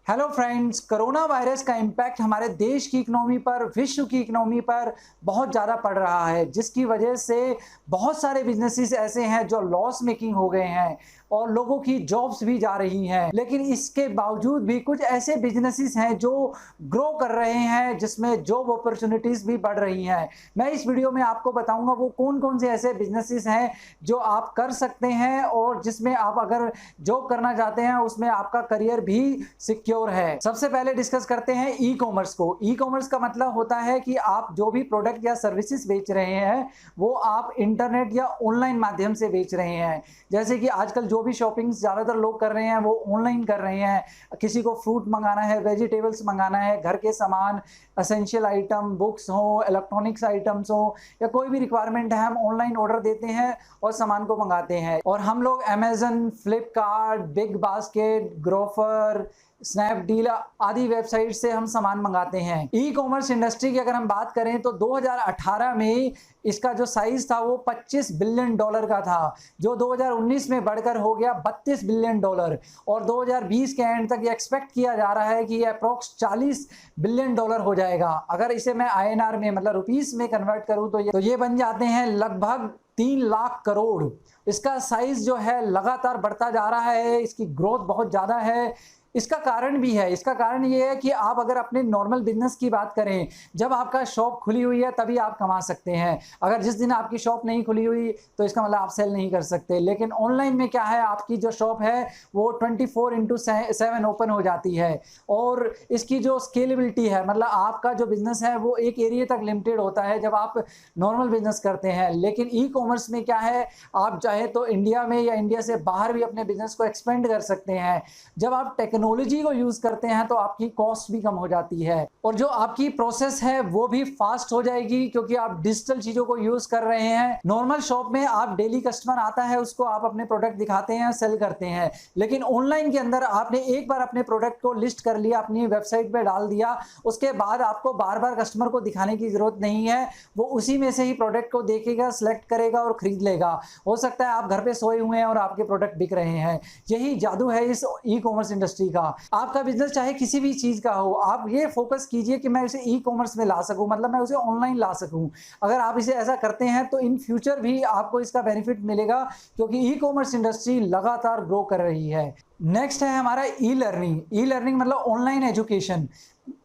Hello friends, corona virus का impact हमारे देश की इकोनॉमी पर, विश्व की इकोनॉमी पर बहुत ज़्यादा पड़ रहा है, जिसकी वजह से बहुत सारे बिजनेसेस ऐसे हैं जो लॉस मेकिंग हो गए हैं और लोगों की जॉब्स भी जा रही हैं। लेकिन इसके बावजूद भी कुछ ऐसे बिजनेसेस हैं जो ग्रो कर रहे हैं, जिसमें जॉब अपॉर्चुनिटीज़ भी बढ़ रही हैं। मैं इस वीडियो में आपको बताऊंगा वो कौन-कौन से ऐसे बिजनेसेस हैं जो आप कर सकते हैं और जिसमें आप अगर जॉब करना चाहते हैं उसमें आपका करियर भी सिक्योर है। सबसे पहले डिस्कस करते हैं ई कॉमर्स को। ई कॉमर्स का मतलब होता है कि आप जो भी प्रोडक्ट या सर्विसेज बेच रहे हैं वो आप इंटरनेट या ऑनलाइन माध्यम से बेच रहे हैं। जैसे कि आजकल जो भी शॉपिंग ज़्यादातर लोग कर रहे हैं वो ऑनलाइन कर रहे हैं। किसी को फ्रूट मंगाना है, वेजिटेबल्स मंगाना है, घर के सामान, एसेंशियल आइटम, बुक्स हो, इलेक्ट्रॉनिक्स आइटम्स हो या कोई भी रिक्वायरमेंट है, हम ऑनलाइन ऑर्डर देते हैं और सामान को मंगाते हैं। और हम लोग अमेजन, फ्लिपकार्ट, बिग बास्केट, ग्रोफर, स्नैपडील आदि वेबसाइट से हम सामान मंगाते हैं। ई कॉमर्स इंडस्ट्री की अगर हम बात करें तो 2018 में इसका जो साइज था वो $25 बिलियन का था, जो 2019 में बढ़कर हो गया $32 बिलियन और 2020 के एंड तक ये एक्सपेक्ट किया जा रहा है कि ये अप्रोक्स $40 बिलियन हो जाएगा। अगर इसे मैं INR में मतलब रुपीस में कन्वर्ट करूं तो ये बन जाते हैं लगभग 3 लाख करोड़। इसका साइज जो है लगातार बढ़ता जा रहा है, इसकी ग्रोथ बहुत ज़्यादा है। इसका कारण भी है, इसका कारण ये है कि आप अगर अपने नॉर्मल बिजनेस की बात करें, जब आपका शॉप खुली हुई है तभी आप कमा सकते हैं। अगर जिस दिन आपकी शॉप नहीं खुली हुई तो इसका मतलब आप सेल नहीं कर सकते। लेकिन ऑनलाइन में क्या है, आपकी जो शॉप है वो 24/7 ओपन हो जाती है और इसकी जो स्केलेबिलिटी है, मतलब आपका जो बिजनेस है वो एक एरिया तक लिमिटेड होता है जब आप नॉर्मल बिजनेस करते हैं। लेकिन ई कॉमर्स में क्या है, आप चाहे तो इंडिया में या इंडिया से बाहर भी अपने बिजनेस को एक्सपेंड कर सकते हैं। जब आप टेक्नोलॉजी को यूज करते हैं तो आपकी कॉस्ट भी कम हो जाती है और जो आपकी प्रोसेस है वो भी फास्ट हो जाएगी, क्योंकि आप डिजिटल चीजों को यूज कर रहे हैं। नॉर्मल शॉप में आप डेली कस्टमर आता है, उसको आप अपने प्रोडक्ट दिखाते हैं, सेल करते हैं। लेकिन ऑनलाइन के अंदर आपने एक बार अपने प्रोडक्ट को लिस्ट कर लिया, अपनी वेबसाइट पे डाल दिया, उसके बाद आपको बार बार कस्टमर को दिखाने की जरूरत नहीं है। वो उसी में से ही प्रोडक्ट को देखेगा, सिलेक्ट करेगा और खरीद लेगा। हो सकता है आप घर पे सोए हुए हैं और आपके प्रोडक्ट बिक रहे हैं। यही जादू है इस ई कॉमर्स इंडस्ट्री का। आपका बिजनेस चाहे किसी भी चीज का हो, आप ये फोकस कीजिए कि मैं उसे ई कॉमर्स में ला सकूं, मतलब मैं उसे ऑनलाइन ला सकूं। अगर आप इसे ऐसा करते हैं तो इन फ्यूचर भी आपको इसका बेनिफिट मिलेगा, क्योंकि ई कॉमर्स इंडस्ट्री लगातार ग्रो कर रही है। नेक्स्ट है हमारा ई लर्निंग। ई लर्निंग मतलब ऑनलाइन एजुकेशन।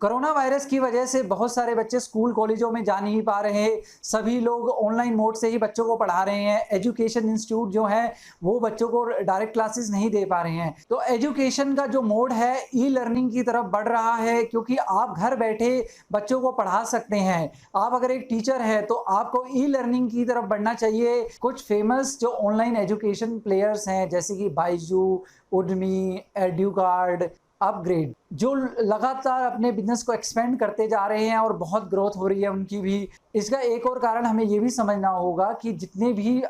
कोरोना वायरस की वजह से बहुत सारे बच्चे स्कूल कॉलेजों में जा नहीं पा रहे हैं। सभी लोग ऑनलाइन मोड से ही बच्चों को पढ़ा रहे हैं। एजुकेशन इंस्टीट्यूट जो है वो बच्चों को डायरेक्ट क्लासेस नहीं दे पा रहे हैं। तो एजुकेशन का जो मोड है ई लर्निंग की तरफ बढ़ रहा है, क्योंकि आप घर बैठे बच्चों को पढ़ा सकते हैं। आप अगर एक टीचर है तो आपको ई लर्निंग की तरफ बढ़ना चाहिए। कुछ फेमस जो ऑनलाइन एजुकेशन प्लेयर्स हैं जैसे कि बाइजू, उडमी, एड्यूकार्ड, अपग्रेड, जो लगातार अपने बिजनेस को एक्सपेंड करते जा रहे हैं और बहुत ग्रोथ हो रही है उनकी भी। इसका एक और कारण हमें ये भी समझना होगा कि जितने भी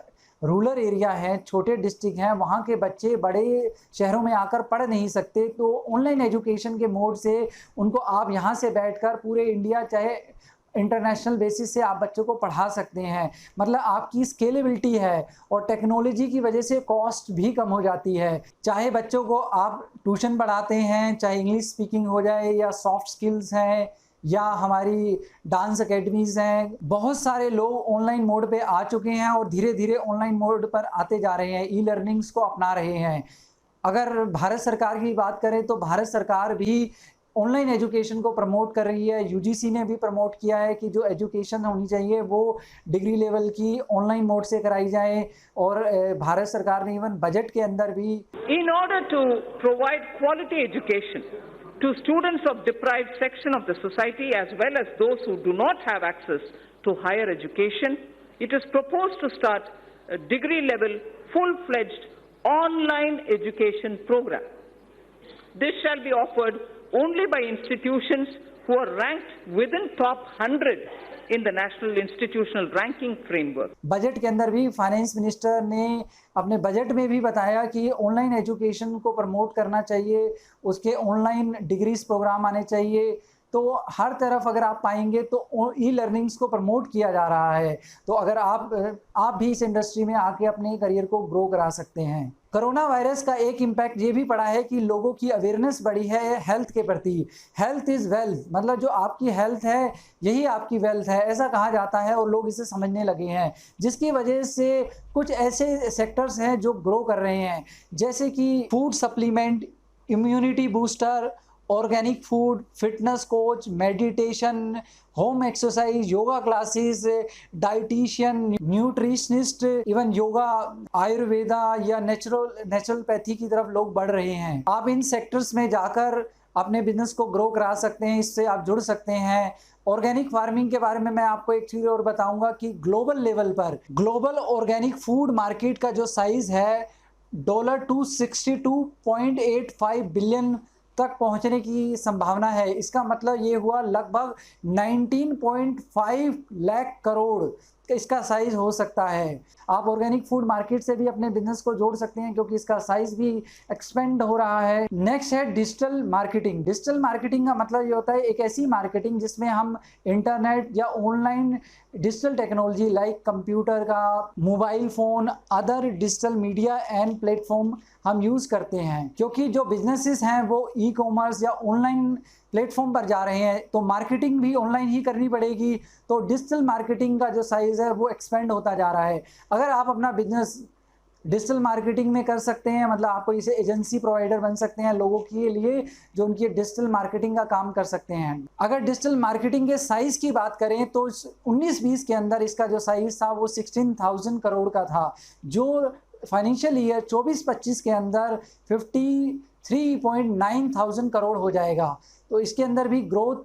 रूरल एरिया है, छोटे डिस्ट्रिक्ट हैं, वहाँ के बच्चे बड़े शहरों में आकर पढ़ नहीं सकते। तो ऑनलाइन एजुकेशन के मोड से उनको आप यहाँ से बैठकर पूरे इंडिया चाहे इंटरनेशनल बेसिस से आप बच्चों को पढ़ा सकते हैं। मतलब आपकी स्केलेबिलिटी है और टेक्नोलॉजी की वजह से कॉस्ट भी कम हो जाती है। चाहे बच्चों को आप ट्यूशन पढ़ाते हैं, चाहे इंग्लिश स्पीकिंग हो जाए या सॉफ्ट स्किल्स हैं या हमारी डांस अकेडमीज हैं, बहुत सारे लोग ऑनलाइन मोड पे आ चुके हैं और धीरे धीरे ऑनलाइन मोड पर आते जा रहे हैं, ई लर्निंग्स को अपना रहे हैं। अगर भारत सरकार की बात करें तो भारत सरकार भी ऑनलाइन एजुकेशन को प्रमोट कर रही है। यूजीसी ने भी प्रमोट किया है कि जो एजुकेशन होनी चाहिए वो डिग्री लेवल की ऑनलाइन मोड से कराई जाए और भारत सरकार ने इवन बजट के अंदर भी In order to provide quality education to students of deprived section of the society as well as those who do not have access to higher education, it is proposed to start a degree level full-fledged online education program. This shall be offered only by institutions who are ranked within top 100 in the National Institutional Ranking Framework. Budget के अंदर भी finance minister ने अपने budget में भी बताया कि online education को प्रमोट करना चाहिए, उसके ऑनलाइन डिग्रीज प्रोग्राम आने चाहिए तो हर तरफ अगर आप पाएंगे तो ई लर्निंग्स को प्रमोट किया जा रहा है। तो अगर आप भी इस इंडस्ट्री में आके अपने करियर को ग्रो करा सकते हैं। कोरोना वायरस का एक इम्पैक्ट ये भी पड़ा है कि लोगों की अवेयरनेस बढ़ी है हेल्थ के प्रति। हेल्थ इज़ वेल्थ, मतलब जो आपकी हेल्थ है यही आपकी वेल्थ है, ऐसा कहा जाता है और लोग इसे समझने लगे हैं, जिसकी वजह से कुछ ऐसे सेक्टर्स हैं जो ग्रो कर रहे हैं, जैसे कि food supplement, immunity booster, organic food, fitness coach, meditation, home exercise, yoga classes, dietitian, nutritionist, even yoga, Ayurveda या नेचुरलपैथी की तरफ लोग बढ़ रहे हैं। आप इन सेक्टर्स में जाकर अपने बिजनेस को ग्रो करा सकते हैं, इससे आप जुड़ सकते हैं। ऑर्गेनिक फार्मिंग के बारे में मैं आपको एक चीज़ और बताऊंगा कि ग्लोबल लेवल पर ग्लोबल ऑर्गेनिक फूड मार्केट का जो साइज है $262.85 बिलियन तक पहुंचने की संभावना है। इसका मतलब ये हुआ लगभग 19.5 लाख करोड़ इसका साइज हो सकता है। आप ऑर्गेनिक फूड मार्केट से भी अपने बिजनेस को जोड़ सकते हैं क्योंकि इसका साइज भी एक्सपेंड हो रहा है। नेक्स्ट है डिजिटल मार्केटिंग। डिजिटल मार्केटिंग का मतलब ये होता है एक ऐसी मार्केटिंग जिसमें हम इंटरनेट या online digital technology like computer का, mobile phone, other digital media and platform हम यूज़ करते हैं। क्योंकि जो बिजनेसेस हैं वो ई कॉमर्स या ऑनलाइन प्लेटफॉर्म पर जा रहे हैं, तो मार्केटिंग भी ऑनलाइन ही करनी पड़ेगी। तो डिजिटल मार्केटिंग का जो साइज़ है वो एक्सपेंड होता जा रहा है। अगर आप अपना बिजनेस डिजिटल मार्केटिंग में कर सकते हैं, मतलब आपको इसे एजेंसी प्रोवाइडर बन सकते हैं लोगों के लिए जो उनकी डिजिटल मार्केटिंग का काम कर सकते हैं। अगर डिजिटल मार्केटिंग के साइज़ की बात करें तो 19-20 के अंदर इसका जो साइज़ था वो 16,000 करोड़ का था, जो फाइनेंशियल ईयर 24-25 के अंदर 53.9 करोड़ हो जाएगा। तो इसके अंदर भी ग्रोथ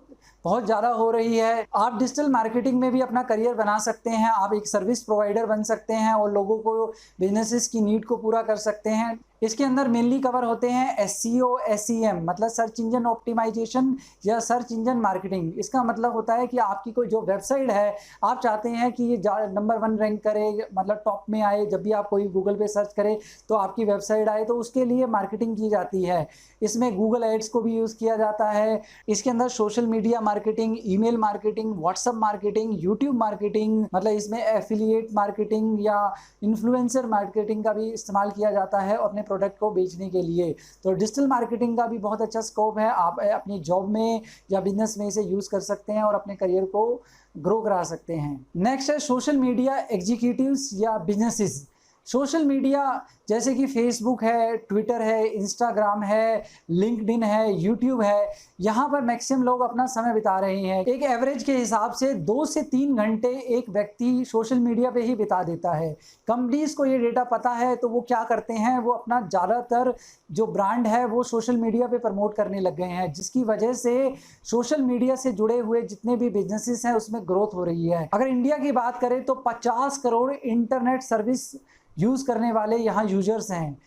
बहुत ज़्यादा हो रही है। आप डिजिटल मार्केटिंग में भी अपना करियर बना सकते हैं, आप एक सर्विस प्रोवाइडर बन सकते हैं और लोगों को बिजनेसेस की नीड को पूरा कर सकते हैं। इसके अंदर मेनली कवर होते हैं SEO, SEM मतलब सर्च इंजन ऑप्टिमाइजेशन या सर्च इंजन मार्केटिंग। इसका मतलब होता है कि आपकी कोई जो वेबसाइट है आप चाहते हैं कि ये नंबर 1 रैंक करे, मतलब टॉप में आए, जब भी आप कोई गूगल पे सर्च करें तो आपकी वेबसाइट आए, तो उसके लिए मार्केटिंग की जाती है। इसमें गूगल एड्स को भी यूज़ किया जाता है। इसके अंदर social media marketing, email marketing, WhatsApp marketing, YouTube marketing, मतलब इसमें एफिलिएट मार्केटिंग या इन्फ्लुएंसर मार्केटिंग का भी इस्तेमाल किया जाता है अपने प्रोडक्ट को बेचने के लिए। तो डिजिटल मार्केटिंग का भी बहुत अच्छा स्कोप है, आप अपनी जॉब में या बिजनेस में इसे यूज़ कर सकते हैं और अपने करियर को ग्रो करा सकते हैं। नेक्स्ट है सोशल मीडिया एग्जीक्यूटिव्स या बिजनेसेस। सोशल मीडिया जैसे कि फेसबुक है, ट्विटर है, इंस्टाग्राम है, लिंक्डइन है, यूट्यूब है, यहाँ पर मैक्सिमम लोग अपना समय बिता रहे हैं। एक एवरेज के हिसाब से 2 से 3 घंटे एक व्यक्ति सोशल मीडिया पे ही बिता देता है। कंपनीज़ को ये डेटा पता है तो वो क्या करते हैं, वो अपना ज़्यादातर जो ब्रांड है वो सोशल मीडिया पे प्रमोट करने लग गए हैं, जिसकी वजह से सोशल मीडिया से जुड़े हुए जितने भी बिजनेसेस हैं उसमें ग्रोथ हो रही है। अगर इंडिया की बात करें तो 50 करोड़ इंटरनेट सर्विस यूज़ करने वाले यहाँ यूजर्स हैं।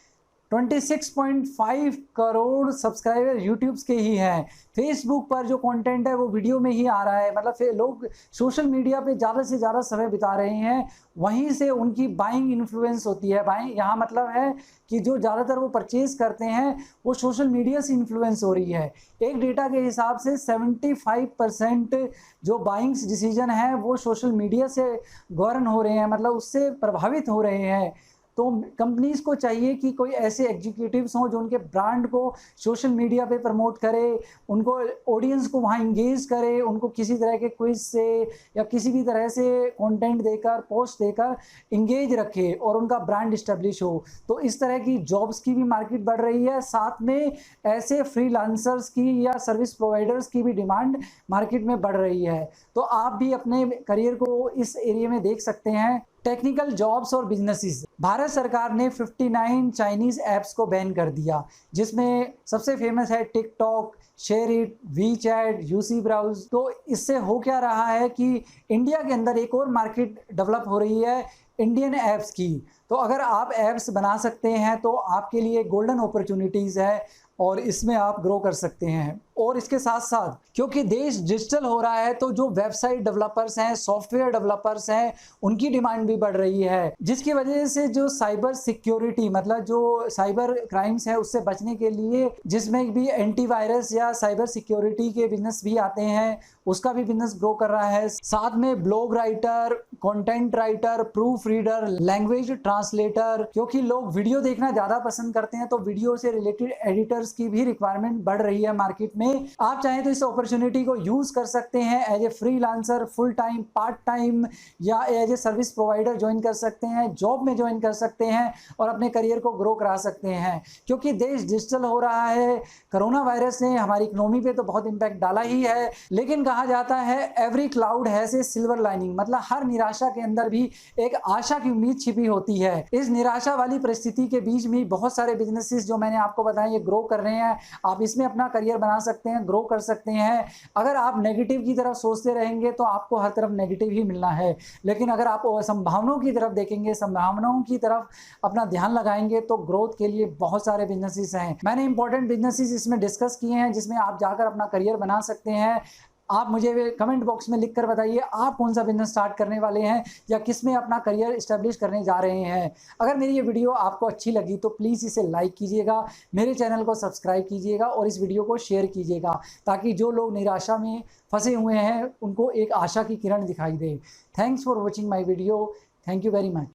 26.5 करोड़ सब्सक्राइबर यूट्यूब्स के ही हैं। फेसबुक पर जो कंटेंट है वो वीडियो में ही आ रहा है, मतलब फिर लोग सोशल मीडिया पे ज़्यादा से ज़्यादा समय बिता रहे हैं, वहीं से उनकी बाइंग इन्फ्लुएंस होती है। बाइंग यहाँ मतलब है कि जो ज़्यादातर वो परचेज करते हैं वो सोशल मीडिया से इन्फ्लुएंस हो रही है। एक डेटा के हिसाब से 75% जो बाइंग्स डिसीजन है वो सोशल मीडिया से गवर्न हो रहे हैं, मतलब उससे प्रभावित हो रहे हैं। तो कंपनीज़ को चाहिए कि कोई ऐसे एग्जीक्यूटिव्स हों जो उनके ब्रांड को सोशल मीडिया पे प्रमोट करे, उनको ऑडियंस को वहाँ इंगेज करे, उनको किसी तरह के क्विज से या किसी भी तरह से कंटेंट देकर, पोस्ट देकर इंगेज रखे और उनका ब्रांड इस्टेब्लिश हो। तो इस तरह की जॉब्स की भी मार्केट बढ़ रही है, साथ में ऐसे फ्रीलांसर्स की या सर्विस प्रोवाइडर्स की भी डिमांड मार्केट में बढ़ रही है। तो आप भी अपने करियर को इस एरिया में देख सकते हैं। टेक्निकल जॉब्स और बिजनेसेस। भारत सरकार ने 59 चाइनीज़ ऐप्स को बैन कर दिया, जिसमें सबसे फेमस है TikTok, SHAREit, WeChat, UC browse. तो इससे हो क्या रहा है कि इंडिया के अंदर एक और मार्केट डेवलप हो रही है इंडियन ऐप्स की। तो अगर आप ऐप्स बना सकते हैं तो आपके लिए गोल्डन अपॉर्चुनिटीज़ है और इसमें आप ग्रो कर सकते हैं। और इसके साथ साथ क्योंकि देश डिजिटल हो रहा है तो जो वेबसाइट डेवलपर्स हैं, सॉफ्टवेयर डेवलपर्स हैं, उनकी डिमांड भी बढ़ रही है, जिसकी वजह से जो साइबर सिक्योरिटी मतलब जो साइबर क्राइम्स है उससे बचने के लिए जिसमें भी एंटीवायरस या साइबर सिक्योरिटी के बिजनेस भी आते हैं, उसका भी बिजनेस ग्रो कर रहा है। साथ में blog writer, content writer, proof reader, language translator, क्योंकि लोग वीडियो देखना ज़्यादा पसंद करते हैं तो वीडियो से रिलेटेड एडिटर्स की भी रिक्वायरमेंट बढ़ रही है मार्केट में। आप चाहें तो इस अपॉर्चुनिटी को यूज कर सकते हैं as a freelancer, full time, part time या as a service provider join कर सकते हैं, जॉब में ज्वाइन कर सकते हैं और अपने करियर को ग्रो करा सकते हैं। क्योंकि देश डिजिटल हो रहा है, कोरोना वायरस ने हमारी इकोनॉमी पे तो बहुत इंपैक्ट डाला ही है, लेकिन कहा जाता है every cloud has a silver lining, मतलब हर निराशा के अंदर भी एक आशा की उम्मीद छिपी होती है। इस निराशा वाली परिस्थिति के बीच में बहुत सारे बिजनेसेस जो मैंने आपको बताया ये ग्रो कर रहे हैं। आप इसमें अपना करियर बना सकते हैं, ग्रो कर सकते हैं। अगर आप नेगेटिव की तरफ सोचते रहेंगे तो आपको हर तरफ नेगेटिव ही मिलना है, लेकिन अगर आप संभावनाओं की तरफ देखेंगे, संभावनाओं की तरफ अपना ध्यान लगाएंगे तो ग्रोथ के लिए बहुत सारे बिजनेसेस हैं। मैंने इंपॉर्टेंट बिजनेसेस इसमें डिस्कस किए हैं जिसमें आप जाकर अपना करियर बना सकते हैं। आप मुझे कमेंट बॉक्स में लिखकर बताइए आप कौन सा बिजनेस स्टार्ट करने वाले हैं या किस में अपना करियर इस्टेब्लिश करने जा रहे हैं। अगर मेरी ये वीडियो आपको अच्छी लगी तो प्लीज़ इसे लाइक कीजिएगा, मेरे चैनल को सब्सक्राइब कीजिएगा और इस वीडियो को शेयर कीजिएगा ताकि जो लोग निराशा में फंसे हुए हैं उनको एक आशा की किरण दिखाई दे। Thanks for watching my video. Thank you very much.